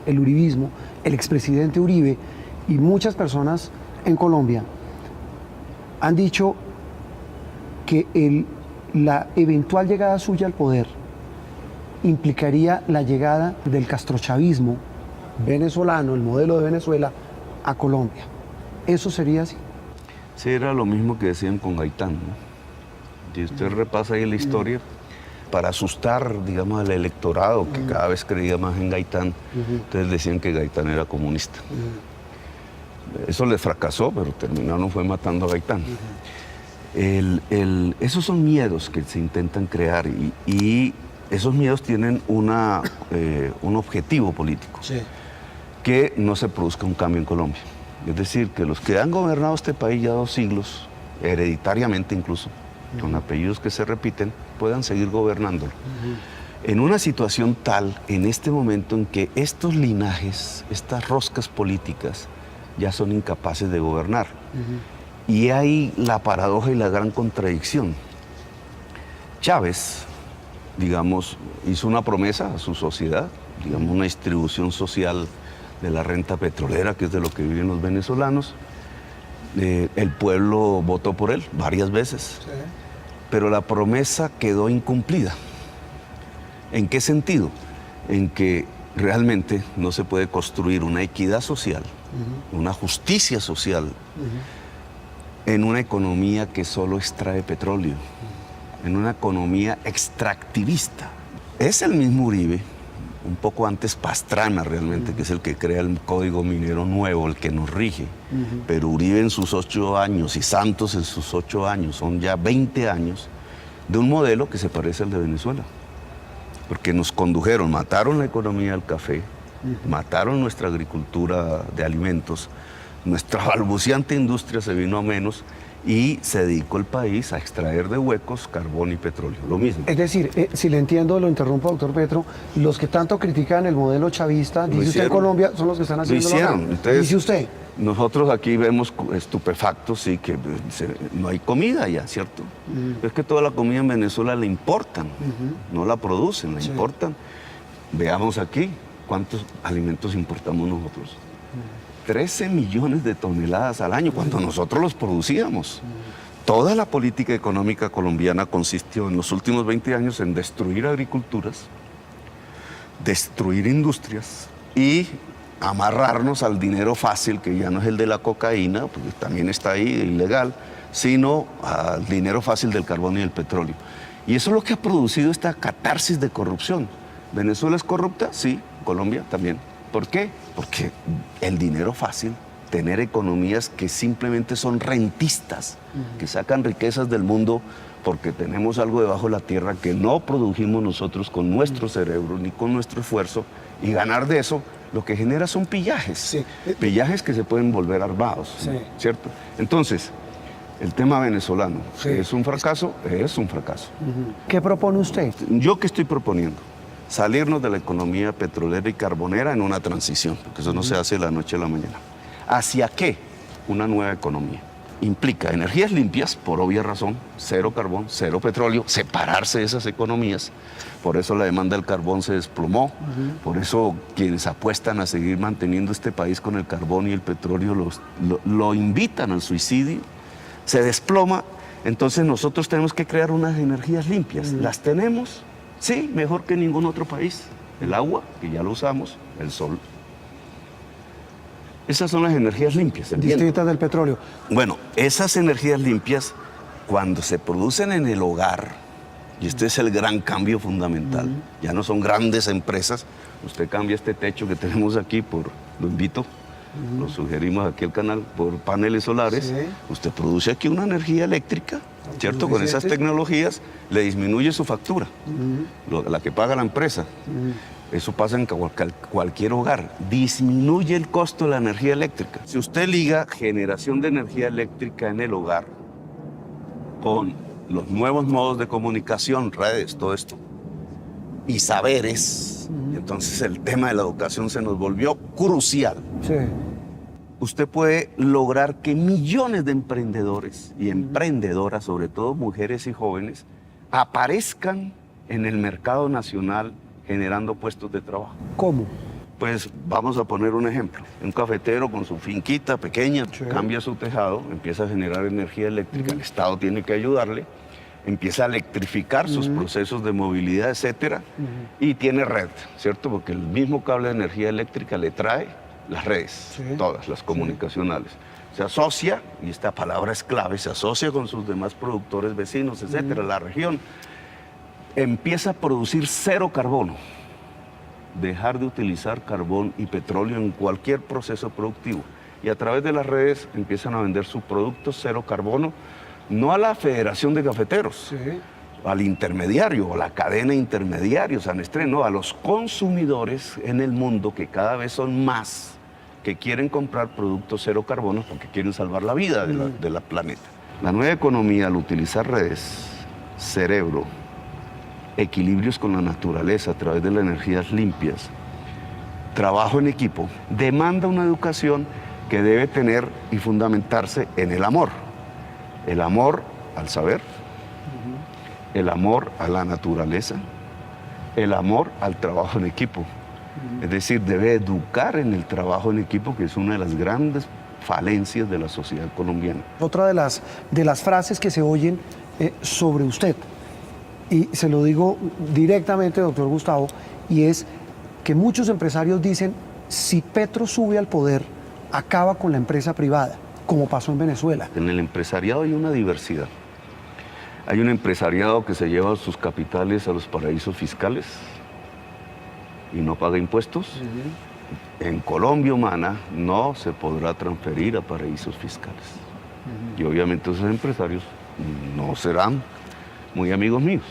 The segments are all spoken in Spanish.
el uribismo, el expresidente Uribe y muchas personas en Colombia han dicho que la eventual llegada suya al poder implicaría la llegada del castrochavismo venezolano, el modelo de Venezuela, a Colombia. ¿Eso sería así? Sí, era lo mismo que decían con Gaitán, ¿no? Si usted repasa ahí la historia, para asustar, digamos, al electorado que cada vez creía más en Gaitán, entonces decían que Gaitán era comunista. Eso les fracasó, pero terminaron fue matando a Gaitán. Esos son miedos que se intentan crear y esos miedos tienen un objetivo político, sí, que no se produzca un cambio en Colombia. Es decir, que los que han gobernado este país ya 2 siglos, hereditariamente incluso, con apellidos que se repiten, puedan seguir gobernándolo. En una situación tal, en este momento en que estos linajes, estas roscas políticas, ya son incapaces de gobernar. Y hay la paradoja y la gran contradicción. Chávez, digamos, hizo una promesa a su sociedad, digamos, una distribución social de la renta petrolera, que es de lo que viven los venezolanos. El pueblo votó por él varias veces, sí, pero la promesa quedó incumplida. ¿En qué sentido? En que realmente no se puede construir una equidad social, una justicia social, en una economía que solo extrae petróleo, en una economía extractivista. Es el mismo Uribe, un poco antes Pastrana realmente, que es el que crea el Código Minero Nuevo, el que nos rige. Pero Uribe en sus 8 años y Santos en sus 8 años, son ya 20 años de un modelo que se parece al de Venezuela. Porque nos condujeron, mataron la economía del café, mataron nuestra agricultura de alimentos, nuestra balbuceante industria se vino a menos y se dedicó el país a extraer de huecos carbón y petróleo, lo mismo. Es decir, si le entiendo, lo interrumpo, doctor Petro, los que tanto critican el modelo chavista, dice usted en Colombia, son los que están haciendo lo hicieron. Entonces, dice usted. Nosotros aquí vemos estupefactos, sí, que no hay comida ya, ¿cierto? Es que toda la comida en Venezuela la importan, no la producen, la importan. Veamos aquí cuántos alimentos importamos nosotros. 13 millones de toneladas al año, cuando nosotros los producíamos. Toda la política económica colombiana consistió en los últimos 20 años en destruir agriculturas, destruir industrias y amarrarnos al dinero fácil, que ya no es el de la cocaína, porque también está ahí, ilegal, sino al dinero fácil del carbón y del petróleo. Y eso es lo que ha producido esta catarsis de corrupción. ¿Venezuela es corrupta? Sí, Colombia también. ¿Por qué? Porque el dinero fácil, tener economías que simplemente son rentistas, que sacan riquezas del mundo porque tenemos algo debajo de la tierra que no produjimos nosotros con nuestro cerebro ni con nuestro esfuerzo, y ganar de eso lo que genera son pillajes, sí, pillajes que se pueden volver armados, sí, ¿cierto? Entonces, el tema venezolano, sí, ¿es un fracaso? Es un fracaso. ¿Qué propone usted? ¿Yo qué estoy proponiendo? Salirnos de la economía petrolera y carbonera en una transición, porque eso no se hace de la noche a la mañana. ¿Hacia qué? Una nueva economía. Implica energías limpias, por obvia razón, 0 carbón, 0 petróleo, separarse de esas economías. Por eso la demanda del carbón se desplomó, por eso quienes apuestan a seguir manteniendo este país con el carbón y el petróleo lo invitan al suicidio, se desploma. Entonces nosotros tenemos que crear unas energías limpias. ¿Las tenemos? Sí, mejor que ningún otro país. El agua, que ya lo usamos, el sol. Esas son las energías limpias. Distintas del petróleo. Bueno, esas energías limpias, cuando se producen en el hogar, y este es el gran cambio fundamental, ya no son grandes empresas, usted cambia este techo que tenemos aquí lo invito, lo sugerimos aquí al canal, por paneles solares, sí, usted produce aquí una energía eléctrica, ¿cierto? Con esas tecnologías le disminuye su factura, la que paga la empresa. Eso pasa en cualquier hogar. Disminuye el costo de la energía eléctrica. Si usted liga generación de energía eléctrica en el hogar con los nuevos modos de comunicación, redes, todo esto, y saberes, entonces el tema de la educación se nos volvió crucial. Sí. Usted puede lograr que millones de emprendedores y emprendedoras, sobre todo mujeres y jóvenes, aparezcan en el mercado nacional generando puestos de trabajo. ¿Cómo? Pues vamos a poner un ejemplo. Un cafetero con su finquita pequeña, Sí. cambia su tejado, empieza a generar energía eléctrica, el Estado tiene que ayudarle, empieza a electrificar sus procesos de movilidad, etcétera, y tiene red, ¿cierto? Porque el mismo cable de energía eléctrica le trae las redes, Sí. todas las comunicacionales. Se asocia, y esta palabra es clave, se asocia con sus demás productores vecinos, etcétera, la región empieza a producir cero carbono. Dejar de utilizar carbón y petróleo en cualquier proceso productivo. Y a través de las redes empiezan a vender sus productos cero carbono, no a la Federación de Cafeteros, Sí. al intermediario o la cadena intermediario San Estreno, no, a los consumidores en el mundo, que cada vez son más, que quieren comprar productos cero carbono porque quieren salvar la vida de la planeta. La nueva economía, al utilizar redes, cerebro, equilibrios con la naturaleza a través de las energías limpias, trabajo en equipo, demanda una educación que debe tener y fundamentarse en el amor. El amor al saber, el amor a la naturaleza, el amor al trabajo en equipo. Es decir, debe educar en el trabajo en equipo, que es una de las grandes falencias de la sociedad colombiana. Otra de las frases que se oyen sobre usted, y se lo digo directamente, doctor Gustavo, y es que muchos empresarios dicen, si Petro sube al poder, acaba con la empresa privada, como pasó en Venezuela. En el empresariado hay una diversidad. Hay un empresariado que se lleva sus capitales a los paraísos fiscales y no paga impuestos. En Colombia humana no se podrá transferir a paraísos fiscales. Y obviamente esos empresarios no serán muy amigos míos.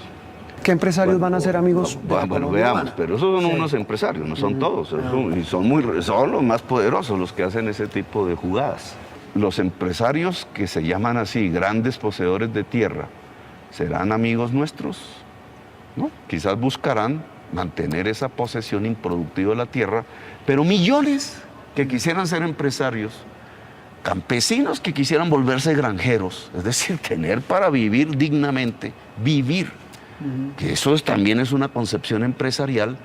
¿Qué empresarios van a ser amigos de la Bueno, Colombia veamos, humana? pero esos son Sí. unos empresarios, no son todos, y son los más poderosos los que hacen ese tipo de jugadas. Los empresarios que se llaman así, grandes poseedores de tierra, ¿serán amigos nuestros? ¿No? Quizás buscarán mantener esa posesión improductiva de la tierra, pero millones que quisieran ser empresarios, campesinos que quisieran volverse granjeros, es decir, tener para vivir dignamente, vivir, que eso también es una concepción empresarial,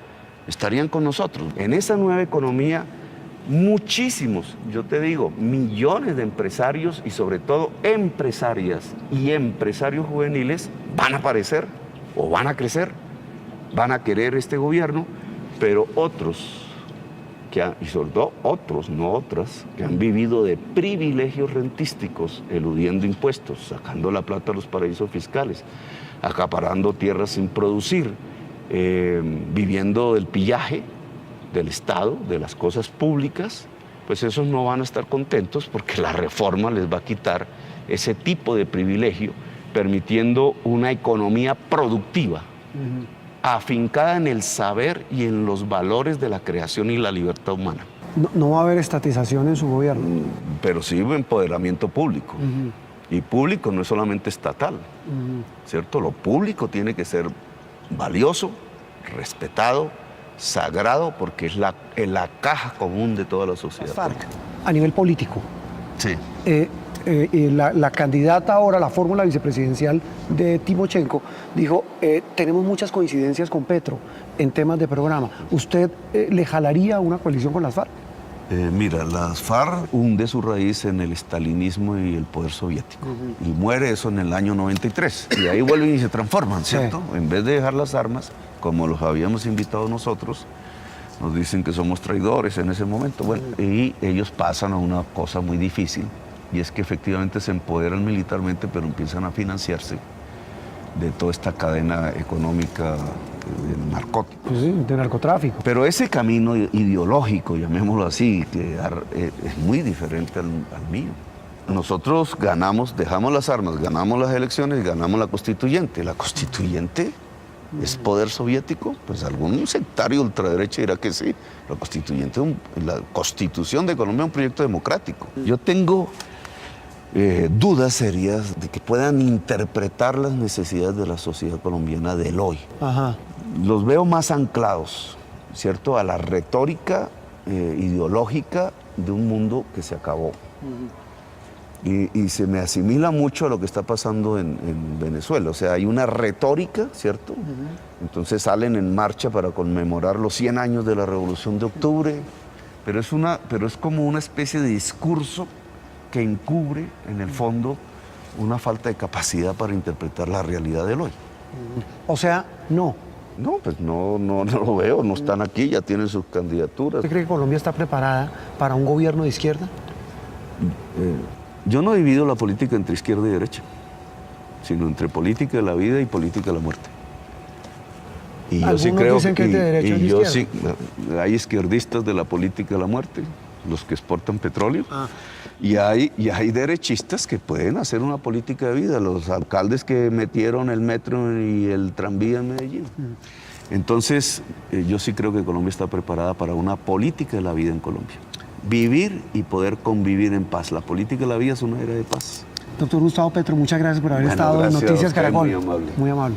estarían con nosotros. En esa nueva economía, muchísimos, yo te digo, millones de empresarios y sobre todo empresarias y empresarios juveniles van a aparecer o van a crecer, van a querer este gobierno, pero otros, y sobre todo otros, no otras, que han vivido de privilegios rentísticos, eludiendo impuestos, sacando la plata a los paraísos fiscales, acaparando tierras sin producir, viviendo del pillaje del Estado, de las cosas públicas, pues esos no van a estar contentos porque la reforma les va a quitar ese tipo de privilegio, permitiendo una economía productiva, afincada en el saber y en los valores de la creación y la libertad humana. No va a haber estatización en su gobierno. Pero sí empoderamiento público. Y público no es solamente estatal, ¿cierto? Lo público tiene que ser valioso, respetado, sagrado, porque es la caja común de toda la sociedad. FARC, a nivel político, Sí. la candidata ahora, la fórmula vicepresidencial de Timochenko, dijo, tenemos muchas coincidencias con Petro en temas de programa. ¿Usted le jalaría una coalición con las FARC? Mira, las FARC hunde su raíz en el estalinismo y el poder soviético. Y muere eso en el año 93. Y ahí vuelven y se transforman, ¿cierto? Sí. En vez de dejar las armas, como los habíamos invitado nosotros, nos dicen que somos traidores en ese momento. Bueno, y ellos pasan a una cosa muy difícil, y es que efectivamente se empoderan militarmente, pero empiezan a financiarse de toda esta cadena económica del narcótico. Pues sí, de narcotráfico. Pero ese camino ideológico, llamémoslo así, que es muy diferente al mío. Nosotros ganamos, dejamos las armas, ganamos las elecciones, ganamos la constituyente. La constituyente es poder soviético, pues algún sectario ultraderecha dirá que sí. La constituyente, la Constitución de Colombia es un proyecto democrático. Yo tengo dudas serias de que puedan interpretar las necesidades de la sociedad colombiana del hoy. Ajá. Los veo más anclados, ¿cierto?, a la retórica ideológica de un mundo que se acabó. Y se me asimila mucho a lo que está pasando en Venezuela. O sea, hay una retórica, ¿cierto? Entonces salen en marcha para conmemorar los 100 años de la Revolución de Octubre, pero es como una especie de discurso que encubre, en el fondo, una falta de capacidad para interpretar la realidad del hoy. O sea, no. No, pues no lo veo, no están aquí, ya tienen sus candidaturas. ¿Usted cree que Colombia está preparada para un gobierno de izquierda? Yo no divido la política entre izquierda y derecha, sino entre política de la vida y política de la muerte. Y yo sí creo dicen que es de derecha y de yo izquierda. sí, hay izquierdistas de la política de la muerte, los que exportan petróleo, Ah. y hay derechistas que pueden hacer una política de vida, los alcaldes que metieron el metro y el tranvía en Medellín. Entonces, yo sí creo que Colombia está preparada para una política de la vida en Colombia. Vivir y poder convivir en paz. La política de la vida es una era de paz. Doctor Gustavo Petro, muchas gracias por haber Bueno, estado en gracias a Noticias usted, Caracol. muy amable. Muy amable.